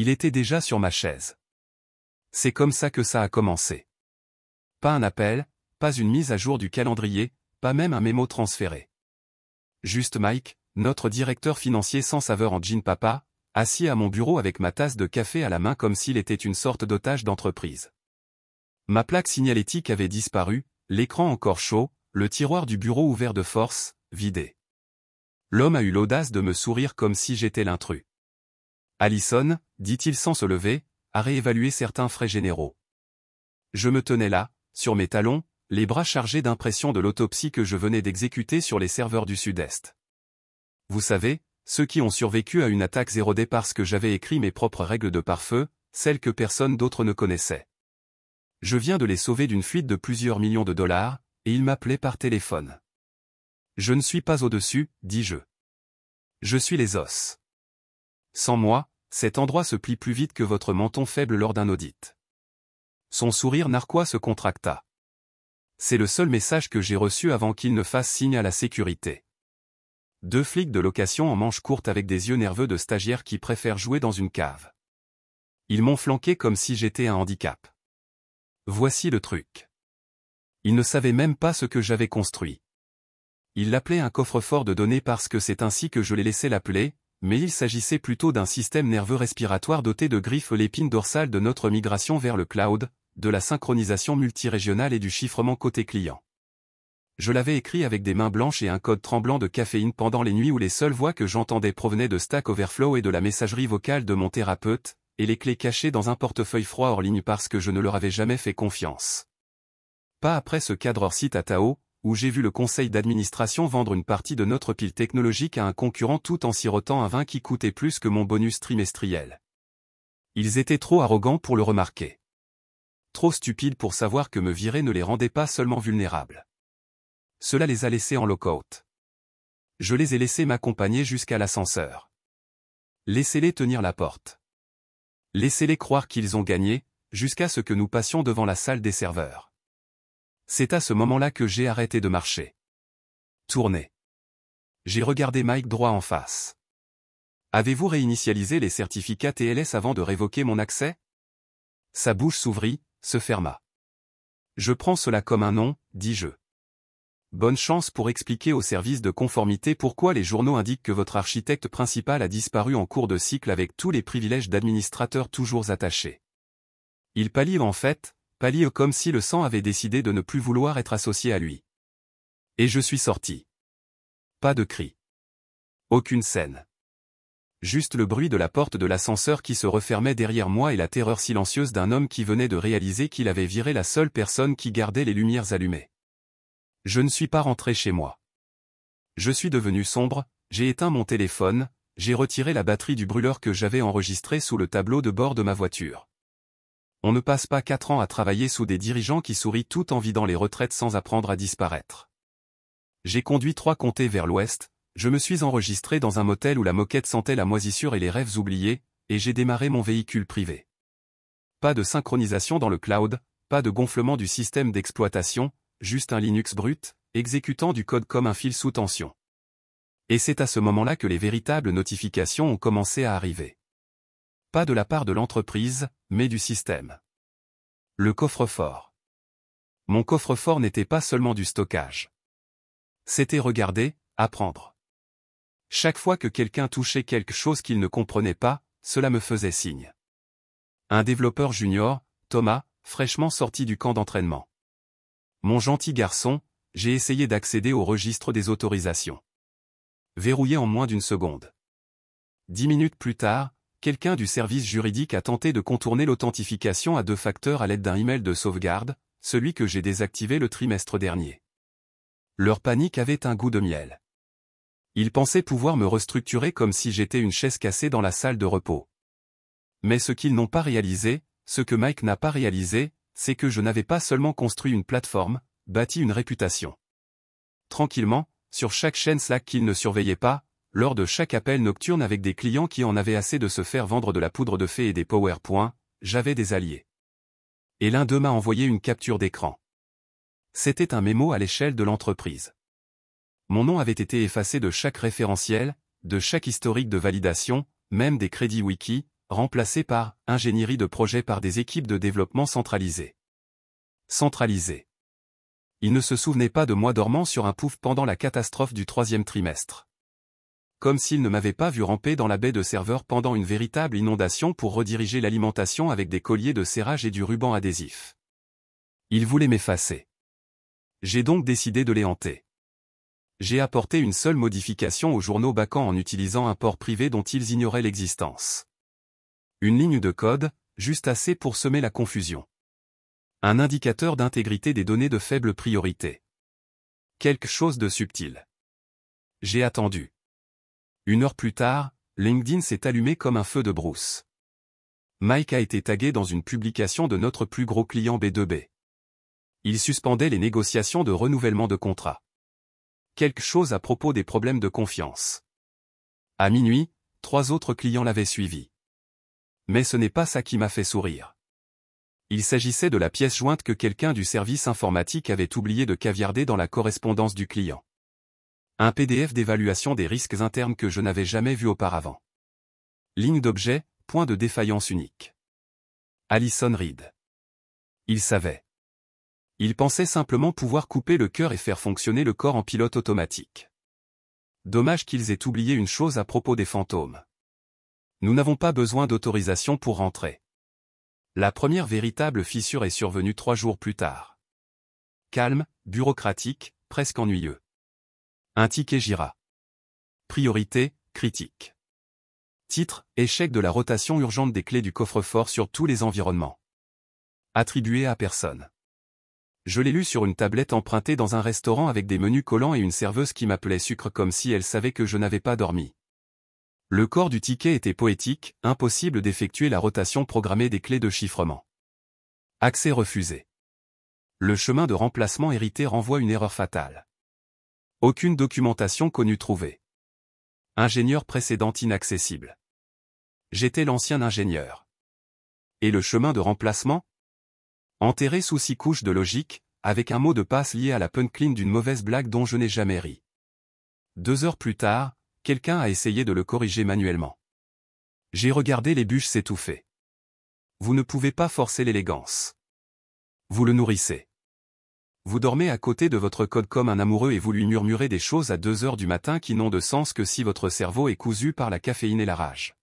Il était déjà sur ma chaise. C'est comme ça que ça a commencé. Pas un appel, pas une mise à jour du calendrier, pas même un mémo transféré. Juste Mike, notre directeur financier sans saveur en jean papa, assis à mon bureau avec ma tasse de café à la main comme s'il était une sorte d'otage d'entreprise. Ma plaque signalétique avait disparu, l'écran encore chaud, le tiroir du bureau ouvert de force, vidé. L'homme a eu l'audace de me sourire comme si j'étais l'intrus. Allison, dit-il sans se lever, a réévalué certains frais généraux. Je me tenais là, sur mes talons, les bras chargés d'impressions de l'autopsie que je venais d'exécuter sur les serveurs du Sud-Est. Vous savez, ceux qui ont survécu à une attaque 0D parce que j'avais écrit mes propres règles de pare-feu, celles que personne d'autre ne connaissait. Je viens de les sauver d'une fuite de plusieurs millions de dollars, et ils m'appelaient par téléphone. Je ne suis pas au-dessus, dis-je. Je suis les os. Sans moi, cet endroit se plie plus vite que votre menton faible lors d'un audit. Son sourire narquois se contracta. C'est le seul message que j'ai reçu avant qu'il ne fasse signe à la sécurité. 2 flics de location en manches courtes avec des yeux nerveux de stagiaires qui préfèrent jouer dans une cave. Ils m'ont flanqué comme si j'étais un handicap. Voici le truc. Ils ne savaient même pas ce que j'avais construit. Ils l'appelaient un coffre-fort de données parce que c'est ainsi que je les laissais l'appeler, mais il s'agissait plutôt d'un système nerveux respiratoire doté de griffes l'épine dorsale de notre migration vers le cloud, de la synchronisation multirégionale et du chiffrement côté client. Je l'avais écrit avec des mains blanches et un code tremblant de caféine pendant les nuits où les seules voix que j'entendais provenaient de Stack Overflow et de la messagerie vocale de mon thérapeute, et les clés cachées dans un portefeuille froid hors ligne parce que je ne leur avais jamais fait confiance. Pas après ce cadreur site à Tao, où j'ai vu le conseil d'administration vendre une partie de notre pile technologique à un concurrent tout en sirotant un vin qui coûtait plus que mon bonus trimestriel. Ils étaient trop arrogants pour le remarquer. Trop stupides pour savoir que me virer ne les rendait pas seulement vulnérables. Cela les a laissés en lock-out. Je les ai laissés m'accompagner jusqu'à l'ascenseur. Laissez-les tenir la porte. Laissez-les croire qu'ils ont gagné, jusqu'à ce que nous passions devant la salle des serveurs. C'est à ce moment-là que j'ai arrêté de marcher. Tournez. J'ai regardé Mike droit en face. Avez-vous réinitialisé les certificats TLS avant de révoquer mon accès? Sa bouche s'ouvrit, se ferma. Je prends cela comme un non, dis-je. Bonne chance pour expliquer au service de conformité pourquoi les journaux indiquent que votre architecte principal a disparu en cours de cycle avec tous les privilèges d'administrateur toujours attachés. Il pâlit en fait, pâlit comme si le sang avait décidé de ne plus vouloir être associé à lui. Et je suis sorti. Pas de cri. Aucune scène. Juste le bruit de la porte de l'ascenseur qui se refermait derrière moi et la terreur silencieuse d'un homme qui venait de réaliser qu'il avait viré la seule personne qui gardait les lumières allumées. Je ne suis pas rentré chez moi. Je suis devenu sombre, j'ai éteint mon téléphone, j'ai retiré la batterie du brûleur que j'avais enregistré sous le tableau de bord de ma voiture. On ne passe pas 4 ans à travailler sous des dirigeants qui sourient tout en vidant les retraites sans apprendre à disparaître. J'ai conduit 3 comtés vers l'ouest, je me suis enregistré dans un motel où la moquette sentait la moisissure et les rêves oubliés, et j'ai démarré mon véhicule privé. Pas de synchronisation dans le cloud, pas de gonflement du système d'exploitation, juste un Linux brut, exécutant du code comme un fil sous tension. Et c'est à ce moment-là que les véritables notifications ont commencé à arriver. Pas de la part de l'entreprise, mais du système. Le coffre-fort. Mon coffre-fort n'était pas seulement du stockage. C'était regarder, apprendre. Chaque fois que quelqu'un touchait quelque chose qu'il ne comprenait pas, cela me faisait signe. Un développeur junior, Thomas, fraîchement sorti du camp d'entraînement. Mon gentil garçon, j'ai essayé d'accéder au registre des autorisations. Verrouillé en moins d'1 seconde. 10 minutes plus tard, quelqu'un du service juridique a tenté de contourner l'authentification à 2 facteurs à l'aide d'un email de sauvegarde, celui que j'ai désactivé le trimestre dernier. Leur panique avait un goût de miel. Ils pensaient pouvoir me restructurer comme si j'étais une chaise cassée dans la salle de repos. Mais ce qu'ils n'ont pas réalisé, ce que Mike n'a pas réalisé, c'est que je n'avais pas seulement construit une plateforme, bâti une réputation. Tranquillement, sur chaque chaîne Slack qu'ils ne surveillaient pas, lors de chaque appel nocturne avec des clients qui en avaient assez de se faire vendre de la poudre de fée et des PowerPoint, j'avais des alliés. Et l'un d'eux m'a envoyé une capture d'écran. C'était un mémo à l'échelle de l'entreprise. Mon nom avait été effacé de chaque référentiel, de chaque historique de validation, même des crédits wiki, remplacé par ingénierie de projet par des équipes de développement centralisées. Centralisées. Il ne se souvenait pas de moi dormant sur un pouf pendant la catastrophe du 3e trimestre. Comme s'il ne m'avait pas vu ramper dans la baie de serveur pendant une véritable inondation pour rediriger l'alimentation avec des colliers de serrage et du ruban adhésif. Il voulait m'effacer. J'ai donc décidé de les hanter. J'ai apporté une seule modification aux journaux Bacan en utilisant un port privé dont ils ignoraient l'existence. Une ligne de code, juste assez pour semer la confusion. Un indicateur d'intégrité des données de faible priorité. Quelque chose de subtil. J'ai attendu. 1 heure plus tard, LinkedIn s'est allumé comme un feu de brousse. Mike a été tagué dans une publication de notre plus gros client B2B. Il suspendait les négociations de renouvellement de contrat. Quelque chose à propos des problèmes de confiance. À minuit, 3 autres clients l'avaient suivi. Mais ce n'est pas ça qui m'a fait sourire. Il s'agissait de la pièce jointe que quelqu'un du service informatique avait oublié de caviarder dans la correspondance du client. Un PDF d'évaluation des risques internes que je n'avais jamais vu auparavant. Ligne d'objet, point de défaillance unique. Allison Reed. Il savait. Il pensait simplement pouvoir couper le cœur et faire fonctionner le corps en pilote automatique. Dommage qu'ils aient oublié une chose à propos des fantômes. Nous n'avons pas besoin d'autorisation pour rentrer. La première véritable fissure est survenue 3 jours plus tard. Calme, bureaucratique, presque ennuyeux. Un ticket gira. Priorité, critique. Titre, échec de la rotation urgente des clés du coffre-fort sur tous les environnements. Attribué à personne. Je l'ai lu sur une tablette empruntée dans un restaurant avec des menus collants et une serveuse qui m'appelait sucre comme si elle savait que je n'avais pas dormi. Le corps du ticket était poétique, impossible d'effectuer la rotation programmée des clés de chiffrement. Accès refusé. Le chemin de remplacement hérité renvoie une erreur fatale. Aucune documentation connue trouvée. Ingénieur précédent inaccessible. J'étais l'ancien ingénieur. Et le chemin de remplacement ? Enterré sous 6 couches de logique, avec un mot de passe lié à la punchline d'une mauvaise blague dont je n'ai jamais ri. 2 heures plus tard, quelqu'un a essayé de le corriger manuellement. J'ai regardé les bûches s'étouffer. Vous ne pouvez pas forcer l'élégance. Vous le nourrissez. Vous dormez à côté de votre code comme un amoureux et vous lui murmurez des choses à 2 heures du matin qui n'ont de sens que si votre cerveau est cousu par la caféine et la rage.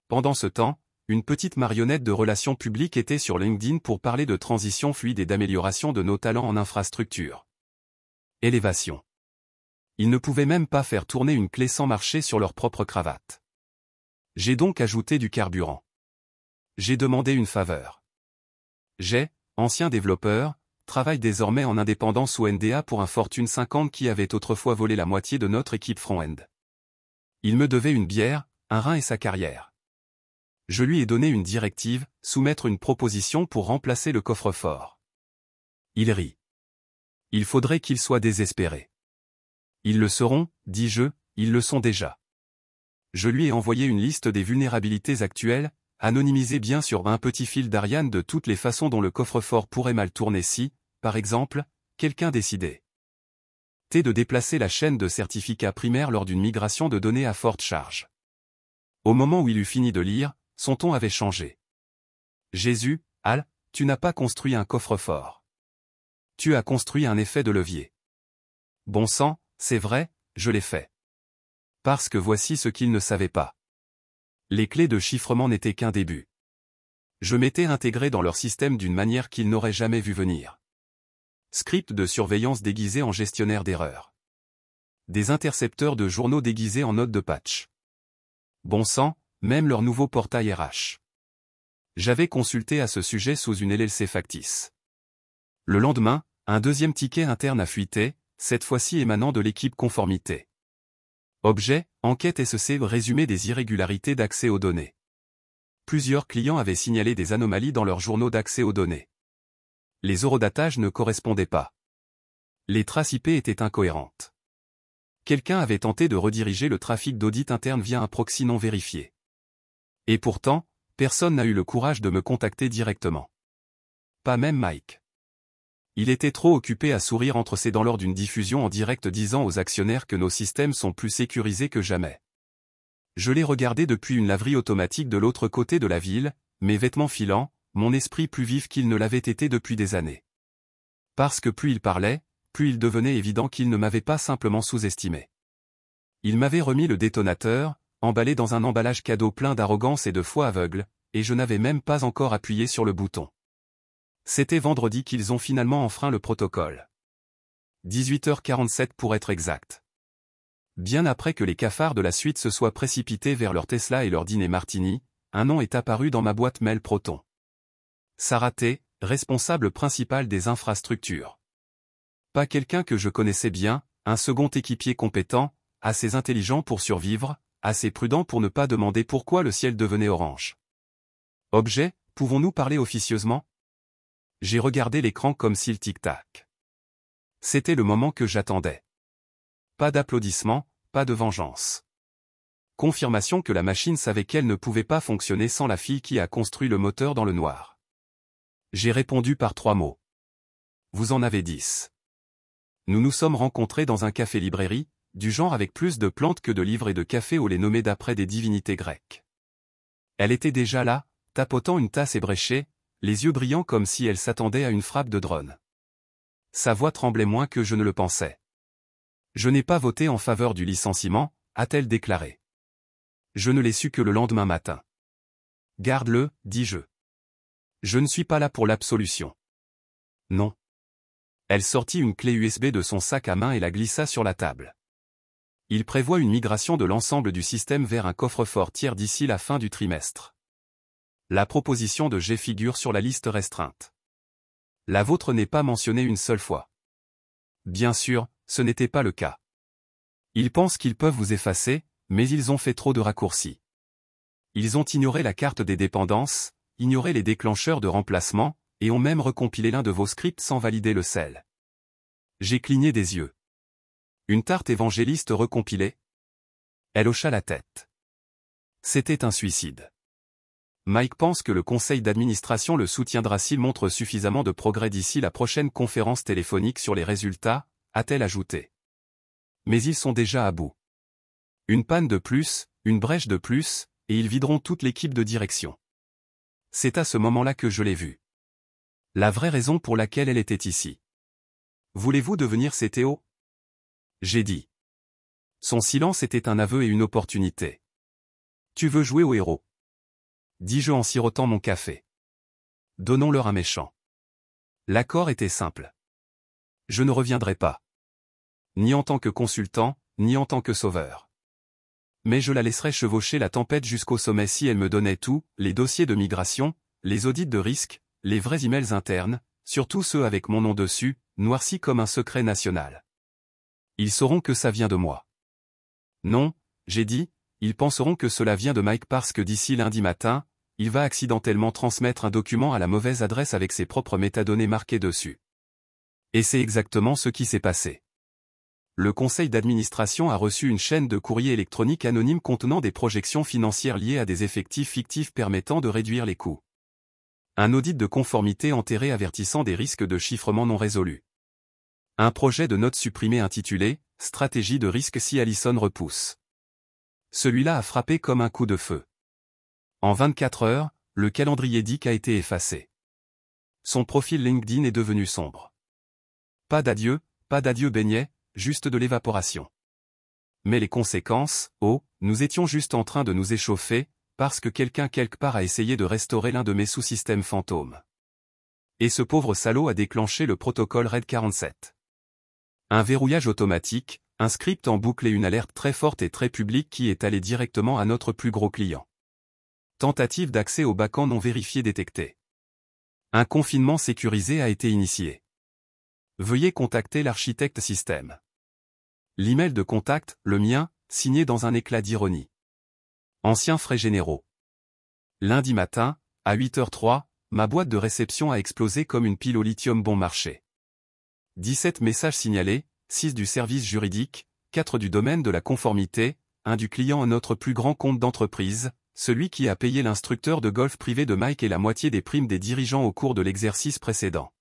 Pendant ce temps, une petite marionnette de relations publiques était sur LinkedIn pour parler de transition fluide et d'amélioration de nos talents en infrastructure. Élévation. Ils ne pouvaient même pas faire tourner une clé sans marcher sur leur propre cravate. J'ai donc ajouté du carburant. J'ai demandé une faveur. J'ai, ancien développeur, travaille désormais en indépendant sous NDA pour un Fortune 50 qui avait autrefois volé la moitié de notre équipe front-end. Il me devait une bière, un rein et sa carrière. Je lui ai donné une directive, soumettre une proposition pour remplacer le coffre-fort. Il rit. Il faudrait qu'ils soient désespérés. Ils le seront, dis-je, ils le sont déjà. Je lui ai envoyé une liste des vulnérabilités actuelles, anonymisée bien sûr un petit fil d'Ariane de toutes les façons dont le coffre-fort pourrait mal tourner si, par exemple, quelqu'un décidait de déplacer la chaîne de certificats primaires lors d'une migration de données à forte charge. Au moment où il eut fini de lire, son ton avait changé. Jésus, Al, tu n'as pas construit un coffre-fort. Tu as construit un effet de levier. Bon sang, c'est vrai, je l'ai fait. Parce que voici ce qu'il ne savait pas. Les clés de chiffrement n'étaient qu'un début. Je m'étais intégré dans leur système d'une manière qu'ils n'auraient jamais vu venir. Script de surveillance déguisé en gestionnaire d'erreurs. Des intercepteurs de journaux déguisés en notes de patch. Bon sang, même leur nouveau portail RH. J'avais consulté à ce sujet sous une LLC factice. Le lendemain, un deuxième ticket interne a fuité, cette fois-ci émanant de l'équipe conformité. Objet, enquête SEC résumé des irrégularités d'accès aux données. Plusieurs clients avaient signalé des anomalies dans leurs journaux d'accès aux données. Les eurodatages ne correspondaient pas. Les traces IP étaient incohérentes. Quelqu'un avait tenté de rediriger le trafic d'audit interne via un proxy non vérifié. Et pourtant, personne n'a eu le courage de me contacter directement. Pas même Mike. Il était trop occupé à sourire entre ses dents lors d'une diffusion en direct disant aux actionnaires que nos systèmes sont plus sécurisés que jamais. Je l'ai regardé depuis une laverie automatique de l'autre côté de la ville, mes vêtements filants, mon esprit plus vif qu'il ne l'avait été depuis des années. Parce que plus il parlait, plus il devenait évident qu'il ne m'avait pas simplement sous-estimé. Il m'avait remis le détonateur, emballé dans un emballage cadeau plein d'arrogance et de foi aveugle, et je n'avais même pas encore appuyé sur le bouton. C'était vendredi qu'ils ont finalement enfreint le protocole. 18h47 pour être exact. Bien après que les cafards de la suite se soient précipités vers leur Tesla et leur dîner martini, un nom est apparu dans ma boîte mail Proton. Sarah T., responsable principal des infrastructures. Pas quelqu'un que je connaissais bien, un second équipier compétent, assez intelligent pour survivre, assez prudent pour ne pas demander pourquoi le ciel devenait orange. Objet, pouvons-nous parler officieusement? J'ai regardé l'écran comme s'il tic-tac. C'était le moment que j'attendais. Pas d'applaudissements, pas de vengeance. Confirmation que la machine savait qu'elle ne pouvait pas fonctionner sans la fille qui a construit le moteur dans le noir. J'ai répondu par 3 mots. Vous en avez 10. Nous nous sommes rencontrés dans un café-librairie, du genre avec plus de plantes que de livres et de café au lait nommé d'après des divinités grecques. Elle était déjà là, tapotant une tasse ébréchée, les yeux brillants comme si elle s'attendait à une frappe de drone. Sa voix tremblait moins que je ne le pensais. Je n'ai pas voté en faveur du licenciement, a-t-elle déclaré. Je ne l'ai su que le lendemain matin. Garde-le, dis-je. Je ne suis pas là pour l'absolution. Non. Elle sortit une clé USB de son sac à main et la glissa sur la table. Il prévoit une migration de l'ensemble du système vers un coffre-fort tiers d'ici la fin du trimestre. La proposition de G figure sur la liste restreinte. La vôtre n'est pas mentionnée une seule fois. Bien sûr, ce n'était pas le cas. Ils pensent qu'ils peuvent vous effacer, mais ils ont fait trop de raccourcis. Ils ont ignoré la carte des dépendances, ignoré les déclencheurs de remplacement, et ont même recompilé l'un de vos scripts sans valider le sel. J'ai cligné des yeux. Une tarte évangéliste recompilée? Elle hocha la tête. C'était un suicide. Mike pense que le conseil d'administration le soutiendra s'il montre suffisamment de progrès d'ici la prochaine conférence téléphonique sur les résultats, a-t-elle ajouté. Mais ils sont déjà à bout. Une panne de plus, une brèche de plus, et ils videront toute l'équipe de direction. C'est à ce moment-là que je l'ai vue. La vraie raison pour laquelle elle était ici. Voulez-vous devenir CTO? J'ai dit. Son silence était un aveu et une opportunité. Tu veux jouer au héros? Dis-je en sirotant mon café. Donnons-leur un méchant. L'accord était simple. Je ne reviendrai pas. Ni en tant que consultant, ni en tant que sauveur. Mais je la laisserai chevaucher la tempête jusqu'au sommet si elle me donnait tout, les dossiers de migration, les audits de risque, les vrais emails internes, surtout ceux avec mon nom dessus, noircis comme un secret national. Ils sauront que ça vient de moi. Non, j'ai dit, ils penseront que cela vient de Mike parce que d'ici lundi matin, il va accidentellement transmettre un document à la mauvaise adresse avec ses propres métadonnées marquées dessus. Et c'est exactement ce qui s'est passé. Le conseil d'administration a reçu une chaîne de courriers électroniques anonymes contenant des projections financières liées à des effectifs fictifs permettant de réduire les coûts. Un audit de conformité enterré avertissant des risques de chiffrement non résolus. Un projet de note supprimé intitulé « Stratégie de risque si Allison repousse ». Celui-là a frappé comme un coup de feu. En 24 heures, le calendrier Dick a été effacé. Son profil LinkedIn est devenu sombre. Pas d'adieu beignet, juste de l'évaporation. Mais les conséquences, nous étions juste en train de nous échauffer, parce que quelqu'un quelque part a essayé de restaurer l'un de mes sous-systèmes fantômes. Et ce pauvre salaud a déclenché le protocole RAID 47. Un verrouillage automatique, un script en boucle et une alerte très forte et très publique qui est allée directement à notre plus gros client. Tentative d'accès au backend non vérifié détectée. Un confinement sécurisé a été initié. Veuillez contacter l'architecte système. L'email de contact, le mien, signé dans un éclat d'ironie. Anciens frais généraux. Lundi matin, à 8h03, ma boîte de réception a explosé comme une pile au lithium bon marché. 17 messages signalés, 6 du service juridique, 4 du domaine de la conformité, 1 du client à notre plus grand compte d'entreprise, celui qui a payé l'instructeur de golf privé de Mike et la moitié des primes des dirigeants au cours de l'exercice précédent.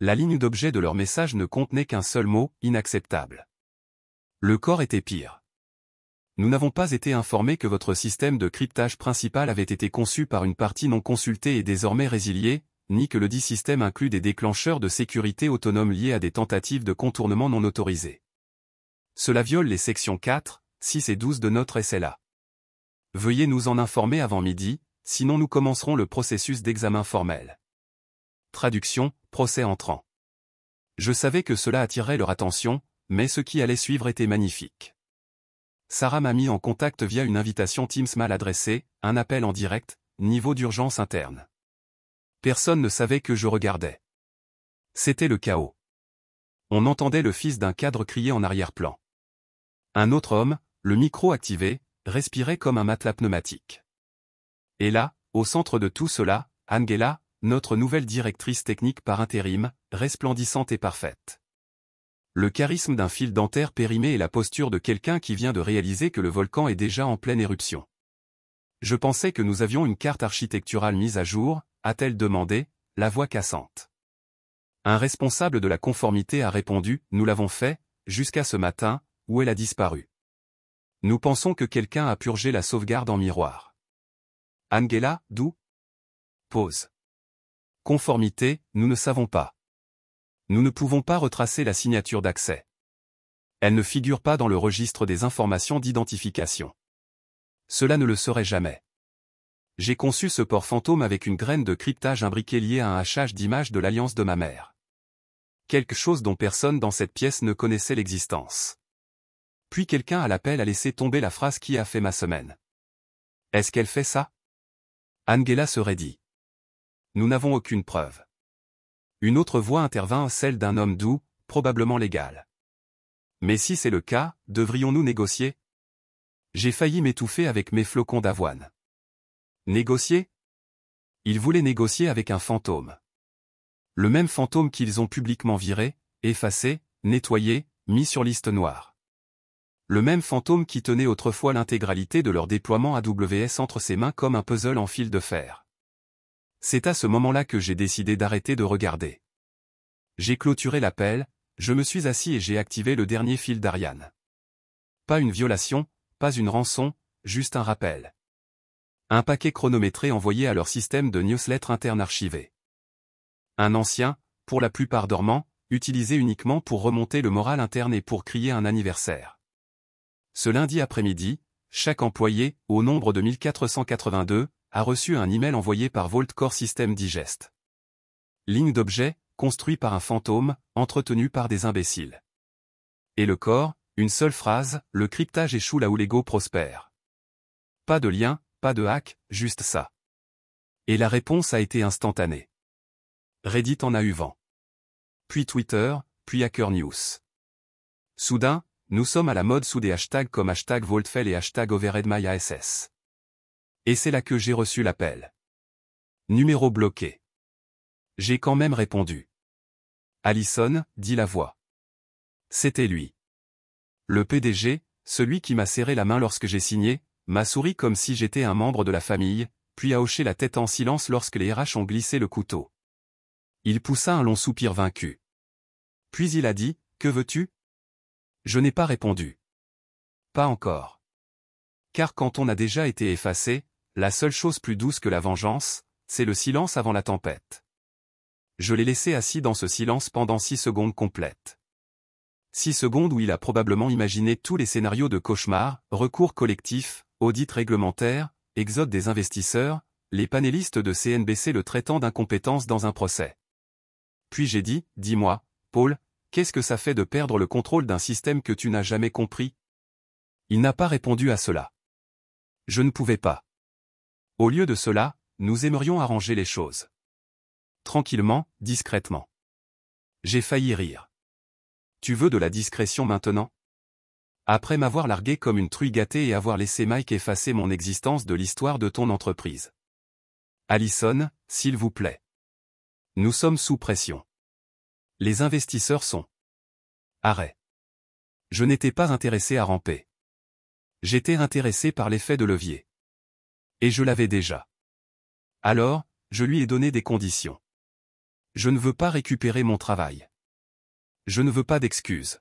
La ligne d'objet de leur message ne contenait qu'un seul mot, inacceptable. Le corps était pire. Nous n'avons pas été informés que votre système de cryptage principal avait été conçu par une partie non consultée et désormais résilié, ni que le dit système inclut des déclencheurs de sécurité autonomes liés à des tentatives de contournement non autorisées. Cela viole les sections 4, 6 et 12 de notre SLA. Veuillez nous en informer avant midi, sinon nous commencerons le processus d'examen formel. Traduction, procès entrant. Je savais que cela attirerait leur attention, mais ce qui allait suivre était magnifique. Sarah m'a mis en contact via une invitation Teams mal adressée, un appel en direct, niveau d'urgence interne. Personne ne savait que je regardais. C'était le chaos. On entendait le fils d'un cadre crier en arrière-plan. Un autre homme, le micro activé, respirait comme un matelas pneumatique. Et là, au centre de tout cela, Angela, notre nouvelle directrice technique par intérim, resplendissante et parfaite. Le charisme d'un fil dentaire périmé et la posture de quelqu'un qui vient de réaliser que le volcan est déjà en pleine éruption. Je pensais que nous avions une carte architecturale mise à jour, a-t-elle demandé, la voix cassante. Un responsable de la conformité a répondu, nous l'avons fait, jusqu'à ce matin, où elle a disparu. Nous pensons que quelqu'un a purgé la sauvegarde en miroir. Angela, d'où? Pause. Conformité, nous ne savons pas. Nous ne pouvons pas retracer la signature d'accès. Elle ne figure pas dans le registre des informations d'identification. Cela ne le serait jamais. J'ai conçu ce port fantôme avec une graine de cryptage imbriquée liée à un hachage d'images de l'alliance de ma mère. Quelque chose dont personne dans cette pièce ne connaissait l'existence. Puis quelqu'un à l'appel a laissé tomber la phrase qui a fait ma semaine. Est-ce qu'elle fait ça? Angela se raidit. Nous n'avons aucune preuve. Une autre voix intervint, celle d'un homme doux, probablement légal. Mais si c'est le cas, devrions-nous négocier? J'ai failli m'étouffer avec mes flocons d'avoine. Négocier? Ils voulaient négocier avec un fantôme. Le même fantôme qu'ils ont publiquement viré, effacé, nettoyé, mis sur liste noire. Le même fantôme qui tenait autrefois l'intégralité de leur déploiement AWS entre ses mains comme un puzzle en fil de fer. C'est à ce moment-là que j'ai décidé d'arrêter de regarder. J'ai clôturé l'appel, je me suis assis et j'ai activé le dernier fil d'Ariane. Pas une violation, pas une rançon, juste un rappel. Un paquet chronométré envoyé à leur système de newsletter interne archivé. Un ancien, pour la plupart dormant, utilisé uniquement pour remonter le moral interne et pour crier un anniversaire. Ce lundi après-midi, chaque employé, au nombre de 1482, a reçu un email envoyé par Vault Core System Digest. Ligne d'objet, construit par un fantôme, entretenu par des imbéciles. Et le corps, une seule phrase, le cryptage échoue là où l'ego prospère. Pas de lien, pas de hack, juste ça. Et la réponse a été instantanée. Reddit en a eu vent. Puis Twitter, puis Hacker News. Soudain, nous sommes à la mode sous des hashtags comme hashtag Vaultfell et hashtag OverheadMyASS. Et c'est là que j'ai reçu l'appel. Numéro bloqué. J'ai quand même répondu. Allison, dit la voix. C'était lui. Le PDG, celui qui m'a serré la main lorsque j'ai signé, m'a souri comme si j'étais un membre de la famille, puis a hoché la tête en silence lorsque les RH ont glissé le couteau. Il poussa un long soupir vaincu. Puis il a dit, que veux-tu? Je n'ai pas répondu. Pas encore. Car quand on a déjà été effacé, la seule chose plus douce que la vengeance, c'est le silence avant la tempête. Je l'ai laissé assis dans ce silence pendant 6 secondes complètes. 6 secondes où il a probablement imaginé tous les scénarios de cauchemar, recours collectif, audit réglementaire, exode des investisseurs, les panélistes de CNBC le traitant d'incompétence dans un procès. Puis j'ai dit, dis-moi, Paul, qu'est-ce que ça fait de perdre le contrôle d'un système que tu n'as jamais compris? Il n'a pas répondu à cela. Je ne pouvais pas. Au lieu de cela, nous aimerions arranger les choses. Tranquillement, discrètement. J'ai failli rire. Tu veux de la discrétion maintenant? Après m'avoir largué comme une truie gâtée et avoir laissé Mike effacer mon existence de l'histoire de ton entreprise. Allison, s'il vous plaît. Nous sommes sous pression. Les investisseurs sont. Arrêt. Je n'étais pas intéressé à ramper. J'étais intéressé par l'effet de levier. Et je l'avais déjà. Alors, je lui ai donné des conditions. Je ne veux pas récupérer mon travail. Je ne veux pas d'excuses.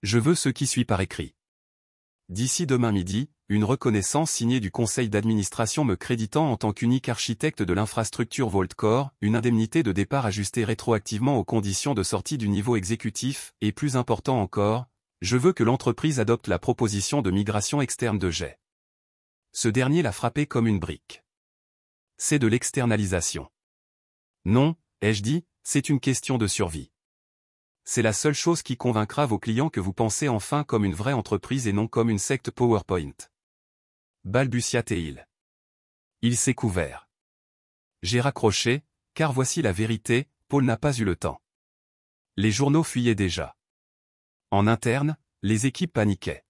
Je veux ce qui suit par écrit. D'ici demain midi, une reconnaissance signée du conseil d'administration me créditant en tant qu'unique architecte de l'infrastructure Vault-Core, une indemnité de départ ajustée rétroactivement aux conditions de sortie du niveau exécutif, et plus important encore, je veux que l'entreprise adopte la proposition de migration externe de Jay. Ce dernier l'a frappé comme une brique. C'est de l'externalisation. Non, ai-je dit, c'est une question de survie. C'est la seule chose qui convaincra vos clients que vous pensez enfin comme une vraie entreprise et non comme une secte PowerPoint. Balbutia-t-il. Il s'est couvert. J'ai raccroché, car voici la vérité, Paul n'a pas eu le temps. Les journaux fuyaient déjà. En interne, les équipes paniquaient.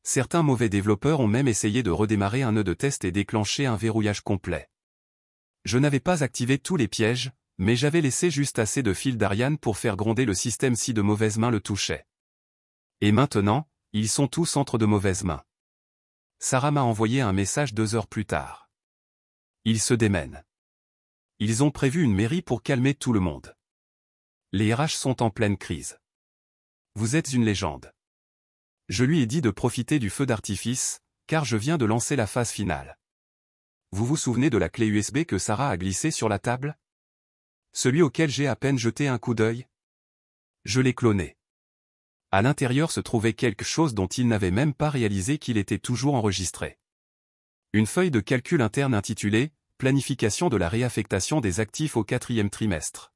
Certains mauvais développeurs ont même essayé de redémarrer un nœud de test et déclencher un verrouillage complet. Je n'avais pas activé tous les pièges, mais j'avais laissé juste assez de fil d'Ariane pour faire gronder le système si de mauvaises mains le touchaient. Et maintenant, ils sont tous entre de mauvaises mains. Sarah m'a envoyé un message 2 heures plus tard. Ils se démènent. Ils ont prévu une mairie pour calmer tout le monde. Les RH sont en pleine crise. Vous êtes une légende. Je lui ai dit de profiter du feu d'artifice, car je viens de lancer la phase finale. Vous vous souvenez de la clé USB que Sarah a glissée sur la table? Celui auquel j'ai à peine jeté un coup d'œil? Je l'ai cloné. À l'intérieur se trouvait quelque chose dont il n'avait même pas réalisé qu'il était toujours enregistré. Une feuille de calcul interne intitulée « Planification de la réaffectation des actifs au 4e trimestre ».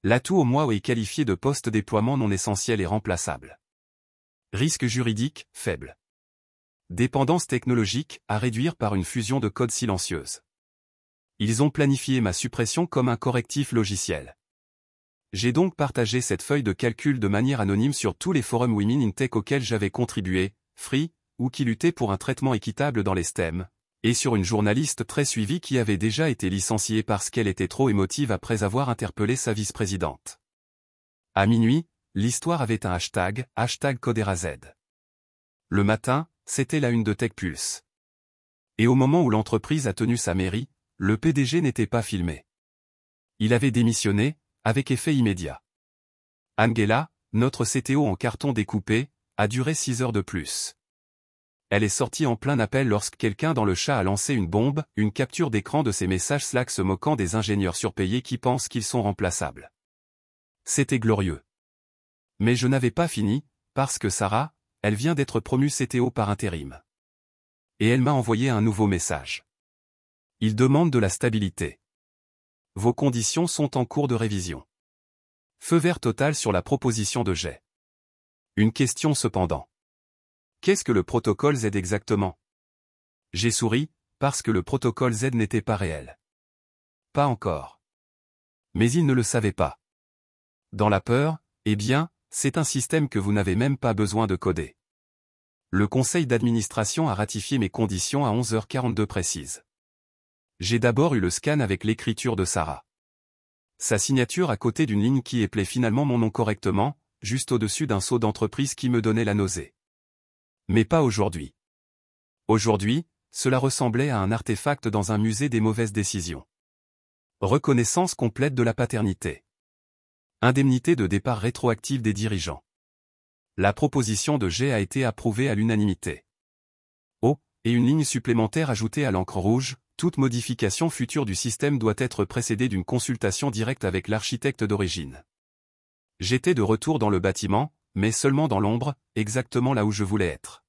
L'atout au mois est qualifié de post-déploiement non essentiel et remplaçable. Risque juridique, faible. Dépendance technologique, à réduire par une fusion de code silencieuse. Ils ont planifié ma suppression comme un correctif logiciel. J'ai donc partagé cette feuille de calcul de manière anonyme sur tous les forums Women in Tech auxquels j'avais contribué, Free, ou qui luttaient pour un traitement équitable dans les STEM, et sur une journaliste très suivie qui avait déjà été licenciée parce qu'elle était trop émotive après avoir interpellé sa vice-présidente. À minuit, l'histoire avait un hashtag #CoderaZ. Le matin, c'était la une de TechPulse. Et au moment où l'entreprise a tenu sa mairie, le PDG n'était pas filmé. Il avait démissionné, avec effet immédiat. Angela, notre CTO en carton découpé, a duré 6 heures de plus. Elle est sortie en plein appel lorsque quelqu'un dans le chat a lancé une bombe, une capture d'écran de ses messages Slack se moquant des ingénieurs surpayés qui pensent qu'ils sont remplaçables. C'était glorieux. Mais je n'avais pas fini, parce que Sarah, elle vient d'être promue CTO par intérim. Et elle m'a envoyé un nouveau message. Il demande de la stabilité. Vos conditions sont en cours de révision. Feu vert total sur la proposition de Jay. Une question cependant. Qu'est-ce que le protocole Z exactement? J'ai souri, parce que le protocole Z n'était pas réel. Pas encore. Mais il ne le savait pas. Dans la peur, eh bien, c'est un système que vous n'avez même pas besoin de coder. Le conseil d'administration a ratifié mes conditions à 11h42 précises. J'ai d'abord eu le scan avec l'écriture de Sarah. Sa signature à côté d'une ligne qui éplait finalement mon nom correctement, juste au-dessus d'un sceau d'entreprise qui me donnait la nausée. Mais pas aujourd'hui. Aujourd'hui, cela ressemblait à un artefact dans un musée des mauvaises décisions. Reconnaissance complète de la paternité. Indemnité de départ rétroactive des dirigeants. La proposition de Jay a été approuvée à l'unanimité. Oh, et une ligne supplémentaire ajoutée à l'encre rouge, toute modification future du système doit être précédée d'une consultation directe avec l'architecte d'origine. J'étais de retour dans le bâtiment, mais seulement dans l'ombre, exactement là où je voulais être.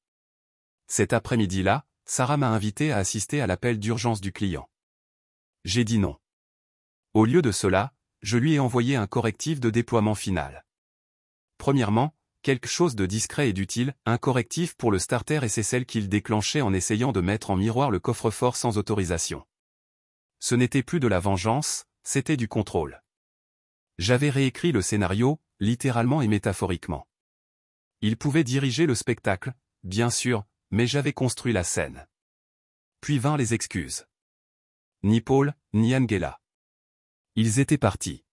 Cet après-midi-là, Sarah m'a invité à assister à l'appel d'urgence du client. J'ai dit non. Au lieu de cela, je lui ai envoyé un correctif de déploiement final. Premièrement, quelque chose de discret et d'utile, un correctif pour le starter SSL qu'il déclenchait en essayant de mettre en miroir le coffre-fort sans autorisation. Ce n'était plus de la vengeance, c'était du contrôle. J'avais réécrit le scénario, littéralement et métaphoriquement. Il pouvait diriger le spectacle, bien sûr, mais j'avais construit la scène. Puis vinrent les excuses. Ni Paul, ni Angela. Ils étaient partis.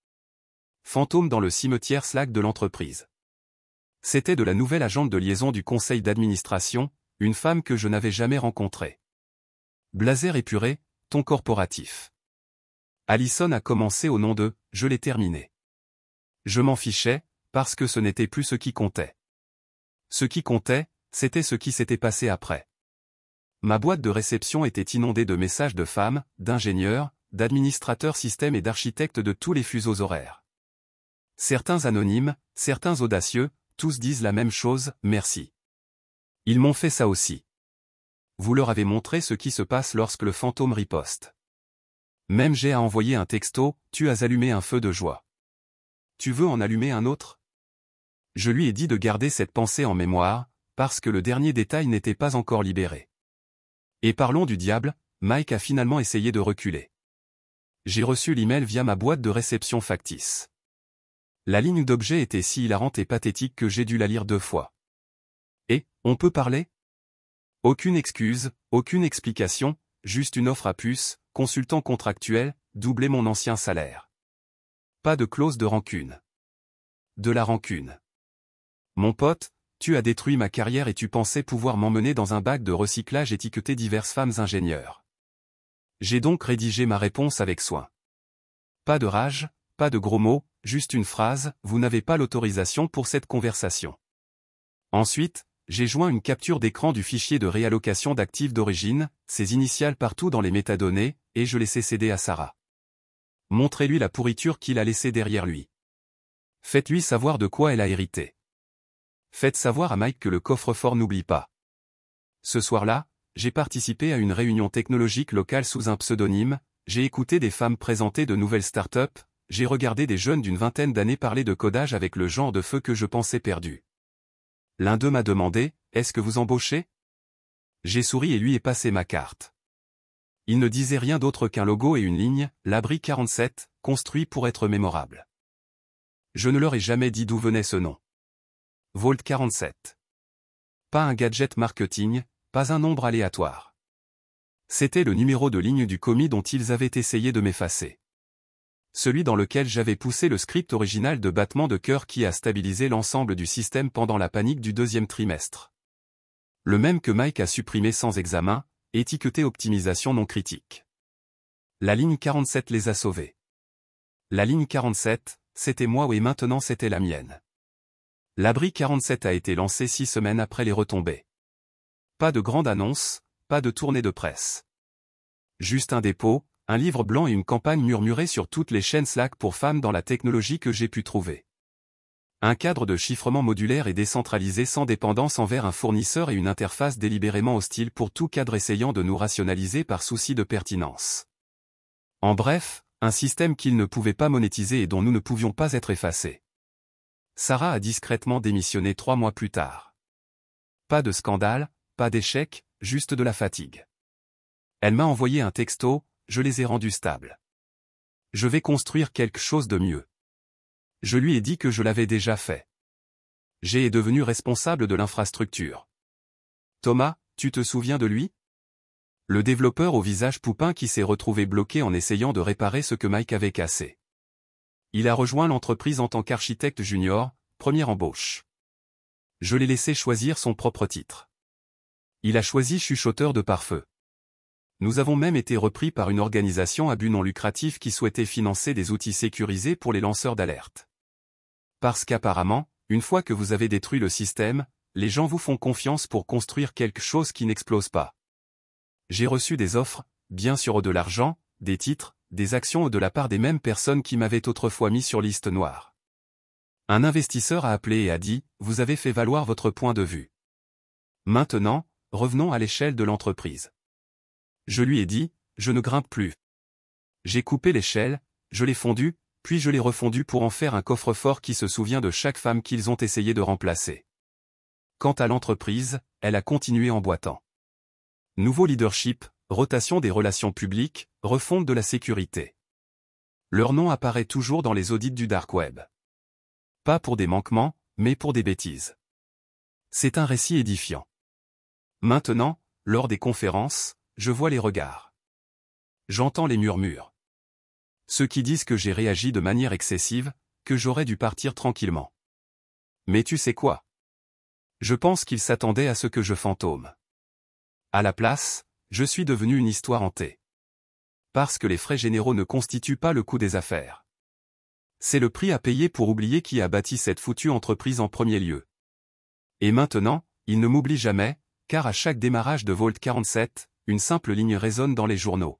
Fantôme dans le cimetière Slack de l'entreprise. C'était de la nouvelle agente de liaison du conseil d'administration, une femme que je n'avais jamais rencontrée. Blazer épuré, ton corporatif. Allison a commencé au nom de « je l'ai terminé ». Je m'en fichais, parce que ce n'était plus ce qui comptait. Ce qui comptait, c'était ce qui s'était passé après. Ma boîte de réception était inondée de messages de femmes, d'ingénieurs, d'administrateurs systèmes et d'architectes de tous les fuseaux horaires. Certains anonymes, certains audacieux, tous disent la même chose, merci. Ils m'ont fait ça aussi. Vous leur avez montré ce qui se passe lorsque le fantôme riposte. Même j'ai à envoyer un texto, tu as allumé un feu de joie. Tu veux en allumer un autre? Je lui ai dit de garder cette pensée en mémoire, parce que le dernier détail n'était pas encore libéré. Et parlons du diable, Mike a finalement essayé de reculer. J'ai reçu l'email via ma boîte de réception factice. La ligne d'objet était si hilarante et pathétique que j'ai dû la lire 2 fois. Et, on peut parler? Aucune excuse, aucune explication, juste une offre à puce, consultant contractuel, doubler mon ancien salaire. Pas de clause de rancune. De la rancune. Mon pote, tu as détruit ma carrière et tu pensais pouvoir m'emmener dans un bac de recyclage étiqueté diverses femmes ingénieurs. J'ai donc rédigé ma réponse avec soin. Pas de rage, pas de gros mots, juste une phrase, vous n'avez pas l'autorisation pour cette conversation. Ensuite, j'ai joint une capture d'écran du fichier de réallocation d'actifs d'origine, ses initiales partout dans les métadonnées, et je l'ai cédé à Sarah. Montrez-lui la pourriture qu'il a laissée derrière lui. Faites-lui savoir de quoi elle a hérité. Faites savoir à Mike que le coffre-fort n'oublie pas. Ce soir-là, j'ai participé à une réunion technologique locale sous un pseudonyme, j'ai écouté des femmes présenter de nouvelles startups, j'ai regardé des jeunes d'une vingtaine d'années parler de codage avec le genre de feu que je pensais perdu. L'un d'eux m'a demandé, « Est-ce que vous embauchez ?» J'ai souri et lui ai passé ma carte. Il ne disait rien d'autre qu'un logo et une ligne, l'abri 47, construit pour être mémorable. Je ne leur ai jamais dit d'où venait ce nom. Vault 47. Pas un gadget marketing, pas un nombre aléatoire. C'était le numéro de ligne du commis dont ils avaient essayé de m'effacer. Celui dans lequel j'avais poussé le script original de battement de cœur qui a stabilisé l'ensemble du système pendant la panique du 2e trimestre. Le même que Mike a supprimé sans examen, étiqueté optimisation non critique. La ligne 47 les a sauvés. La ligne 47, c'était moi et maintenant c'était la mienne. L'abri 47 a été lancé 6 semaines après les retombées. Pas de grande annonce, pas de tournée de presse. Juste un dépôt, un livre blanc et une campagne murmurée sur toutes les chaînes Slack pour femmes dans la technologie que j'ai pu trouver. Un cadre de chiffrement modulaire et décentralisé sans dépendance envers un fournisseur et une interface délibérément hostile pour tout cadre essayant de nous rationaliser par souci de pertinence. En bref, un système qu'ils ne pouvaient pas monétiser et dont nous ne pouvions pas être effacés. Sarah a discrètement démissionné 3 mois plus tard. Pas de scandale, pas d'échec, juste de la fatigue. Elle m'a envoyé un texto, je les ai rendus stables. Je vais construire quelque chose de mieux. Je lui ai dit que je l'avais déjà fait. J'ai est devenu responsable de l'infrastructure. Thomas, tu te souviens de lui? Le développeur au visage poupin qui s'est retrouvé bloqué en essayant de réparer ce que Mike avait cassé. Il a rejoint l'entreprise en tant qu'architecte junior, première embauche. Je l'ai laissé choisir son propre titre. Il a choisi chuchoteur de pare-feu. Nous avons même été repris par une organisation à but non lucratif qui souhaitait financer des outils sécurisés pour les lanceurs d'alerte. Parce qu'apparemment, une fois que vous avez détruit le système, les gens vous font confiance pour construire quelque chose qui n'explose pas. J'ai reçu des offres, bien sûr de l'argent, des titres, des actions de la part des mêmes personnes qui m'avaient autrefois mis sur liste noire. Un investisseur a appelé et a dit, vous avez fait valoir votre point de vue. Maintenant, revenons à l'échelle de l'entreprise. Je lui ai dit, je ne grimpe plus. J'ai coupé l'échelle, je l'ai fondue, puis je l'ai refondue pour en faire un coffre-fort qui se souvient de chaque femme qu'ils ont essayé de remplacer. Quant à l'entreprise, elle a continué en boitant. Nouveau leadership, rotation des relations publiques, refonte de la sécurité. Leur nom apparaît toujours dans les audits du dark web. Pas pour des manquements, mais pour des bêtises. C'est un récit édifiant. Maintenant, lors des conférences, je vois les regards. J'entends les murmures. Ceux qui disent que j'ai réagi de manière excessive, que j'aurais dû partir tranquillement. Mais tu sais quoi? Je pense qu'ils s'attendaient à ce que je fantôme. À la place, je suis devenu une histoire hantée. Parce que les frais généraux ne constituent pas le coût des affaires. C'est le prix à payer pour oublier qui a bâti cette foutue entreprise en premier lieu. Et maintenant, Il ne m'oublie jamais, car à chaque démarrage de Vault 47, une simple ligne résonne dans les journaux.